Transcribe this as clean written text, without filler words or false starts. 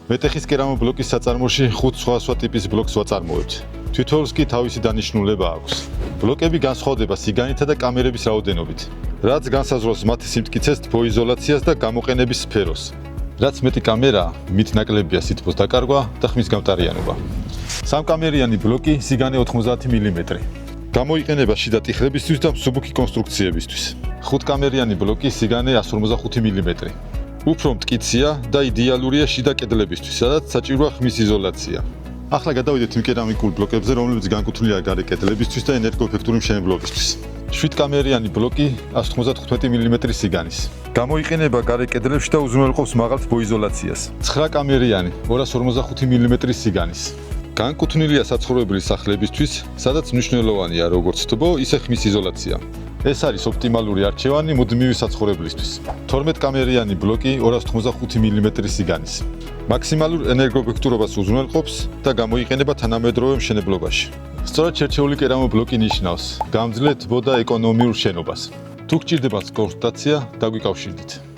მეტეხის კერამობლოკის საწარმოში 5 სხვადასხვა ტიპის ბლოკს ვაწარმოებთ. თითოეულს კი თავისი დანიშნულება აქვს. ბლოკები განსხვავდება სიგანითა და კამერების რაოდენობით, რაც განსაზღვრავს მათი სიმტკიცეს, თბოიზოლაციას და გამოყენების სფეროს. რაც მეტი კამერაა, მით ნაკლებია სითბოს დაკარგვა და ხმის გამტარიანობა. სამკამერიანი ბლოკი სიგანე 90 მმ. გამოიყენება შიდა ტიხრებისთვის და მსუბუქი კონსტრუქციებისთვის. 5კამერიანი ბლოკი სიგანე 155 მმ. უფრო მტკიცია და იდეალურია შიდა კედლებისთვის, სადაც საჭიროა ხმის იზოლაცია. ახლა გადავიდეთ იმ კერამიკულ ბლოკებზე, რომლებიც განკუთვნილია გარე კედლებისთვის და ენერგოეფექტური მშენებლობისთვის. 7კამერიანი ბლოკი 195 მმ სიგანის. გამოიყენება გარე კედლებში და უზრუნველყოფს მაღალ თბოიზოლაციას. 9კამერიანი 245 მმ სიგანის. განკუთვნილია საცხოვრებელი სახლებისთვის, სადაც მნიშვნელოვანია როგორც თბო, ისე ხმის იზოლაცია. ეს არის ოპტიმალური არჩევანი მუდმივი საცხოვრებლისთვის. 12კამერიანი ბლოკი 285 მმ სიგანის. მაქსიმალურ ენერგოეფექტურობას უზრუნველყოფს და გამოიყენება თანამედროვე მშენებლობაში. სწორად შერჩეული კერამობლოკი ნიშნავს გამძლე, თბო და ეკონომიურ შენობას. თუ გჭირდებათ კონსულტაცია, დაგვიკავშირდით.